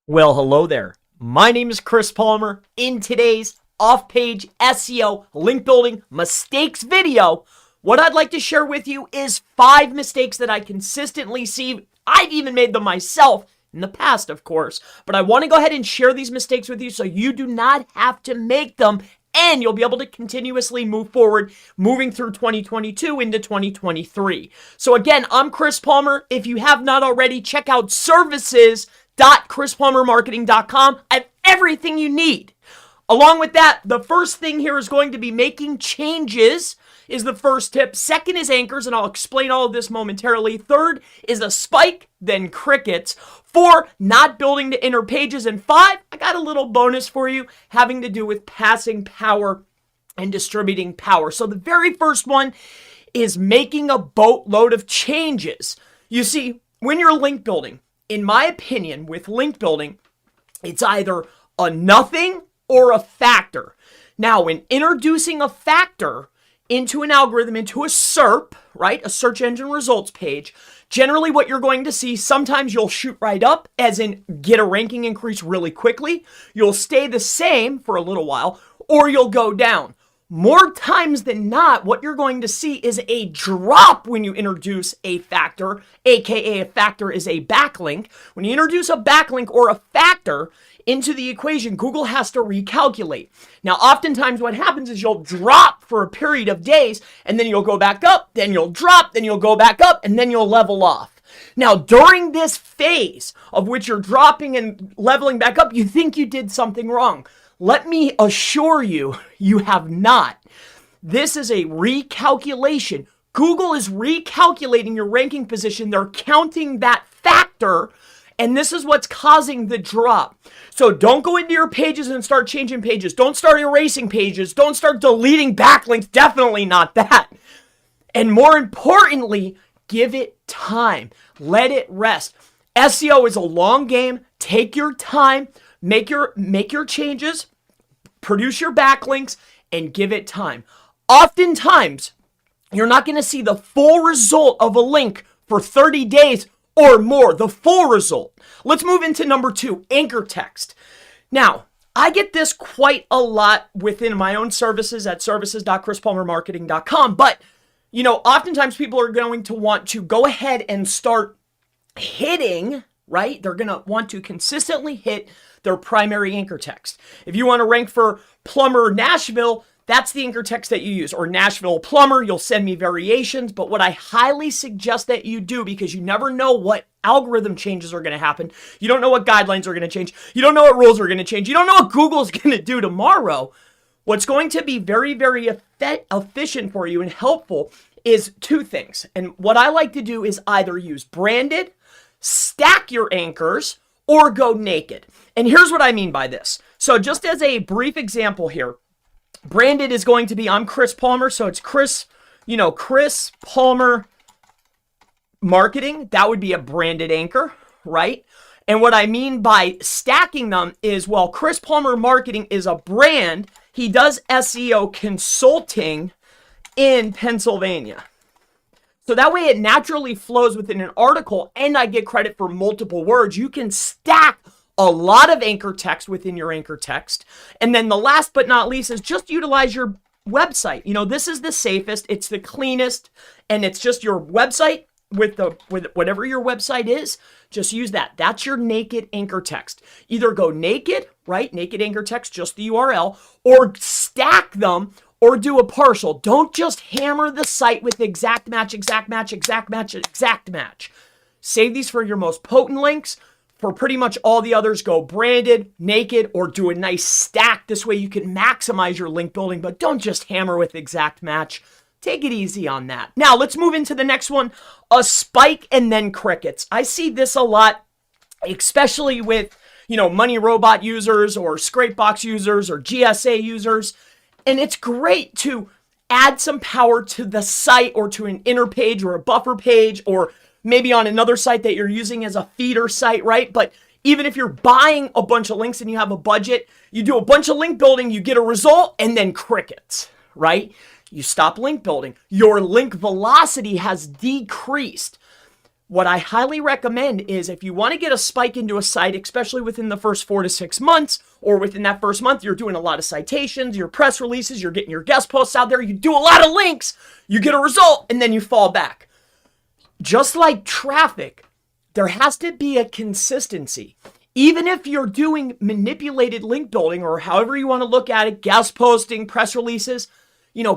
Well, hello there. My name is Chris Palmer. In today's off-page SEO link building mistakes video, what I'd like to share with you is 5 mistakes that I consistently see. I've even made them myself in the past, of course, but I want to go ahead and share these mistakes with you so you do not have to make them, and you'll be able to continuously move forward, moving through 2022 into 2023. So again, I'm Chris Palmer. If you have not already, check out services.chrispalmermarketing.com. I have everything you need. Along with that, the first thing here is going to be making changes is the first tip. Second is anchors, and I'll explain all of this momentarily. Third is a spike, then crickets. 4, not building to inner pages. And 5, I got a little bonus for you having to do with passing power and distributing power. So the very first one is making a boatload of changes. You see, when you're link building, in my opinion, with link building, it's either a nothing or a factor. Now, when introducing a factor into an algorithm, into a SERP, right, a search engine results page, generally what you're going to see, sometimes you'll shoot right up, as in get a ranking increase really quickly. You'll stay the same for a little while, or you'll go down. More times than not, what you're going to see is a drop when you introduce a factor, aka a factor is a backlink. When you introduce a backlink or a factor into the equation, Google has to recalculate. Now, oftentimes what happens is you'll drop for a period of days, and then you'll go back up, then you'll drop, then you'll go back up, and then you'll level off. Now, during this phase of which you're dropping and leveling back up, you think you did something wrong. Let me assure you, you have not. This is a recalculation. Google is recalculating your ranking position. They're counting that factor, and this is what's causing the drop. So don't go into your pages and start changing pages. Don't start erasing pages. Don't start deleting backlinks. Definitely not that. And more importantly, give it time. Let it rest. SEO is a long game. Take your time. Make your changes, produce your backlinks, and give it time. Oftentimes, you're not going to see the full result of a link for 30 days or more, the full result. Let's move into number 2, anchor text. Now, I get this quite a lot within my own services at services.chrispalmermarketing.com, but, oftentimes people are going to want to go ahead and start hitting, right? They're going to want to consistently hit their primary anchor text. If you want to rank for plumber Nashville, that's the anchor text that you use. Or Nashville plumber, you'll send me variations. But what I highly suggest that you do, because you never know what algorithm changes are going to happen. You don't know what guidelines are going to change. You don't know what rules are going to change. You don't know what Google's going to do tomorrow. What's going to be very, very efficient for you and helpful is 2 things. And what I like to do is either use branded, stack your anchors, or go naked. And here's what I mean by this. So just as a brief example here, branded is going to be, I'm Chris Palmer, so it's Chris Palmer Marketing. That would be a branded anchor, right? And what I mean by stacking them is, well, Chris Palmer Marketing is a brand. He does SEO consulting in Pennsylvania. So that way it naturally flows within an article, and I get credit for multiple words. You can stack a lot of anchor text within your anchor text. And then the last but not least is just utilize your website. This is the safest, it's the cleanest, and it's just your website with whatever your website is. Just use that. That's your naked anchor text. Either go naked, right? Naked anchor text, just the URL, or stack them, or do a partial. Don't just hammer the site with exact match, exact match, exact match, exact match. Save these for your most potent links. For pretty much all the others, go branded, naked, or do a nice stack. This way you can maximize your link building, but don't just hammer with exact match. Take it easy on that. Now, let's move into the next one, a spike and then crickets. I see this a lot, especially with, Money Robot users or Scrapebox users or GSA users. And it's great to add some power to the site or to an inner page or a buffer page, or maybe on another site that you're using as a feeder site, right? But even if you're buying a bunch of links and you have a budget, you do a bunch of link building, you get a result, and then crickets, right? You stop link building. Your link velocity has decreased. What I highly recommend is if you want to get a spike into a site, especially within the first 4 to 6 months, or within that first month, you're doing a lot of citations, your press releases, you're getting your guest posts out there, you do a lot of links, you get a result, and then you fall back. Just like traffic, there has to be a consistency. Even if you're doing manipulated link building or however you want to look at it, guest posting, press releases,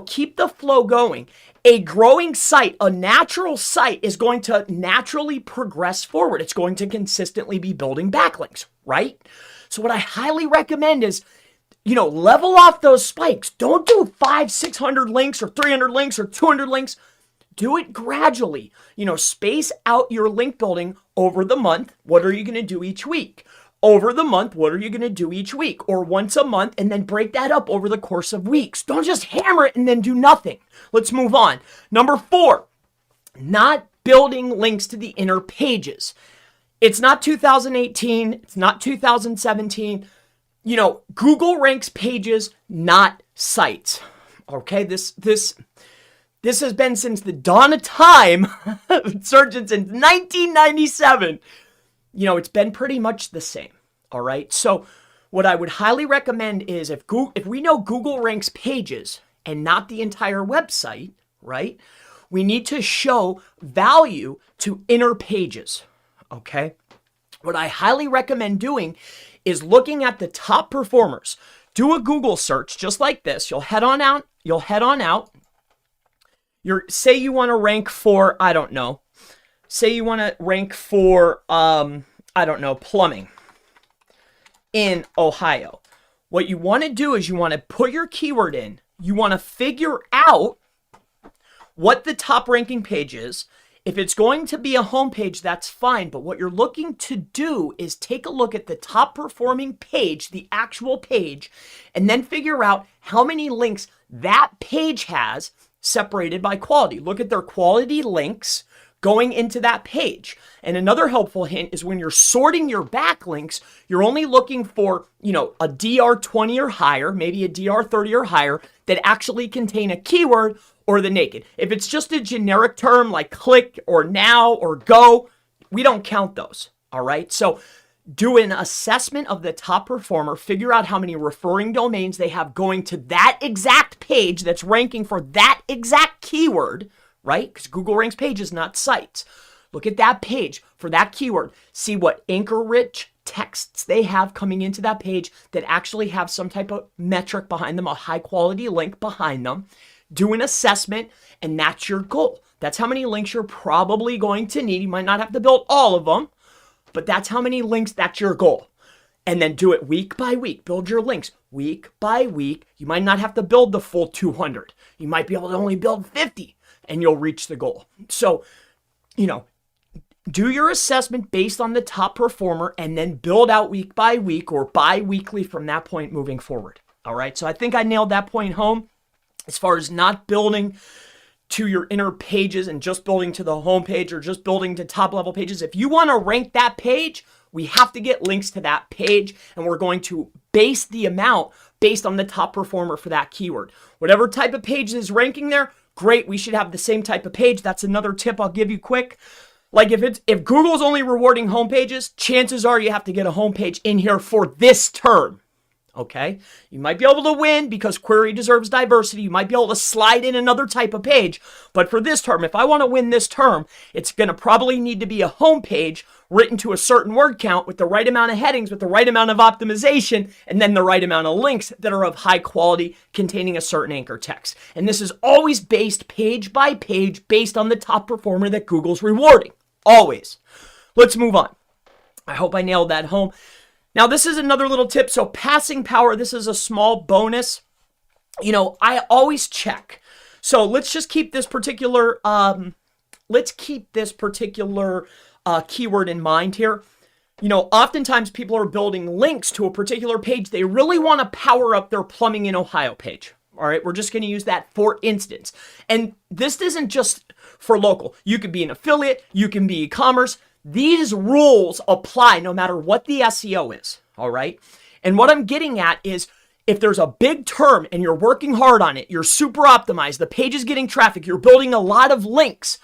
keep the flow going. A growing site, a natural site is going to naturally progress forward. It's going to consistently be building backlinks, right? So what I highly recommend is, level off those spikes. Don't do 500, 600 links or 300 links or 200 links. Do it gradually. Space out your link building over the month. What are you going to do each week? Over the month, what are you going to do each week? Or once a month, and then break that up over the course of weeks. Don't just hammer it and then do nothing. Let's move on. Number 4, not building links to the inner pages. It's not 2018. It's not 2017. Google ranks pages, not sites. Okay, this has been since the dawn of time, searching since 1997. It's been pretty much the same, all right? So what I would highly recommend is if we know Google ranks pages and not the entire website, right? We need to show value to inner pages, okay? What I highly recommend doing is looking at the top performers. Do a Google search just like this. You'll head on out. Say you want to rank for, say you want to rank for, plumbing in Ohio. What you want to do is you want to put your keyword in. You want to figure out what the top ranking page is. If it's going to be a homepage, that's fine. But what you're looking to do is take a look at the top performing page, the actual page, and then figure out how many links that page has separated by quality. Look at their quality links going into that page. And another helpful hint is when you're sorting your backlinks, you're only looking for, a DR20 or higher, maybe a DR30 or higher, that actually contain a keyword or the naked. If it's just a generic term like click or now or go, we don't count those, all right? So do an assessment of the top performer, figure out how many referring domains they have going to that exact page that's ranking for that exact keyword, right? Because Google ranks pages, not sites. Look at that page for that keyword. See what anchor-rich texts they have coming into that page that actually have some type of metric behind them, a high-quality link behind them. Do an assessment, and that's your goal. That's how many links you're probably going to need. You might not have to build all of them, but that's how many links, that's your goal. And then do it week by week. Build your links week by week. You might not have to build the full 200. You might be able to only build 50, and you'll reach the goal. So, do your assessment based on the top performer and then build out week by week or bi-weekly from that point moving forward. All right, so I think I nailed that point home as far as not building to your inner pages and just building to the home page or just building to top level pages. If you want to rank that page, we have to get links to that page, and we're going to base the amount based on the top performer for that keyword. Whatever type of page is ranking there, great, we should have the same type of page. That's another tip I'll give you quick. Like if Google's only rewarding home pages, chances are you have to get a home page in here for this term. Okay? You might be able to win because query deserves diversity. You might be able to slide in another type of page. But for this term, if I want to win this term, it's going to probably need to be a home page written to a certain word count with the right amount of headings, with the right amount of optimization, and then the right amount of links that are of high quality containing a certain anchor text. And this is always based page by page based on the top performer that Google's rewarding. Always. Let's move on. I hope I nailed that home. Now, this is another little tip. So passing power, this is a small bonus. I always check. So let's just keep this particular, keyword in mind here. Oftentimes people are building links to a particular page. They really want to power up their plumbing in Ohio page. All right, we're just going to use that for instance. And this isn't just for local. You could be an affiliate. You can be e-commerce. These rules apply no matter what the SEO is, all right? And what I'm getting at is if there's a big term and you're working hard on it, you're super optimized, the page is getting traffic, you're building a lot of links,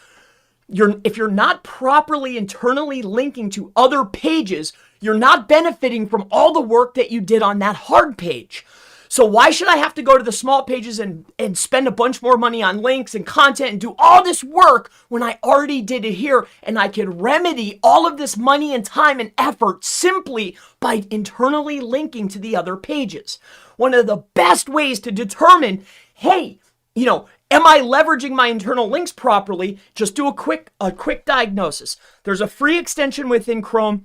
if you're not properly internally linking to other pages, you're not benefiting from all the work that you did on that hard page. So why should I have to go to the small pages and spend a bunch more money on links and content and do all this work when I already did it here, and I could remedy all of this money and time and effort simply by internally linking to the other pages? One of the best ways to determine, hey, am I leveraging my internal links properly? Just do a quick diagnosis. There's a free extension within Chrome.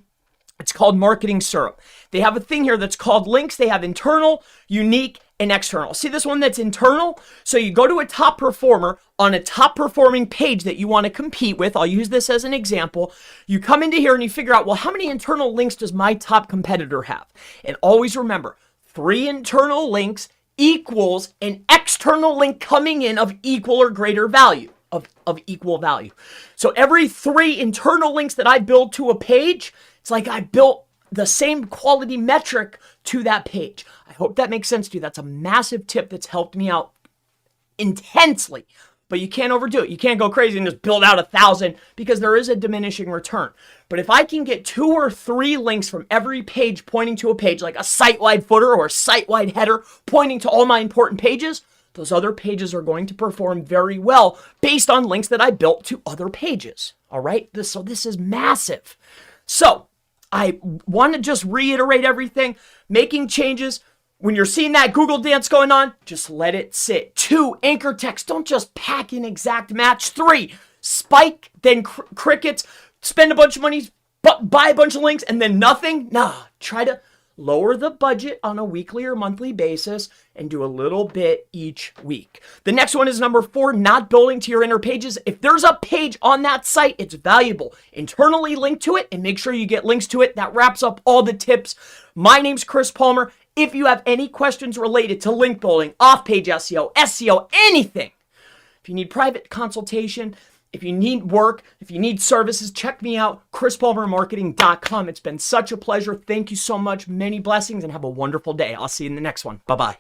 It's called Marketing Syrup. They have a thing here that's called links. They have internal, unique, and external. See this one that's internal? So you go to a top performer on a top performing page that you want to compete with. I'll use this as an example. You come into here and you figure out, well, how many internal links does my top competitor have? And always remember, 3 internal links equals an external link coming in of equal or greater value, of equal value. So every 3 internal links that I build to a page, it's like I built the same quality metric to that page. I hope that makes sense to you. That's a massive tip that's helped me out intensely. But you can't overdo it. You can't go crazy and just build out 1,000 because there is a diminishing return. But if I can get 2 or 3 links from every page pointing to a page, like a site-wide footer or a site-wide header pointing to all my important pages, those other pages are going to perform very well based on links that I built to other pages. All right? So this is massive. So I want to just reiterate everything. Making changes. When you're seeing that Google dance going on, just let it sit. 2, anchor text. Don't just pack in exact match. 3, spike, then crickets. Spend a bunch of money, buy a bunch of links, and then nothing. Nah, try to lower the budget on a weekly or monthly basis and do a little bit each week. The next one is number 4, not building to your inner pages. If there's a page on that site, it's valuable. Internally link to it and make sure you get links to it. That wraps up all the tips. My name's Chris Palmer. If you have any questions related to link building, off-page SEO, anything, if you need private consultation, if you need work, if you need services, check me out, chrispalmermarketing.com. It's been such a pleasure. Thank you so much. Many blessings and have a wonderful day. I'll see you in the next one. Bye-bye.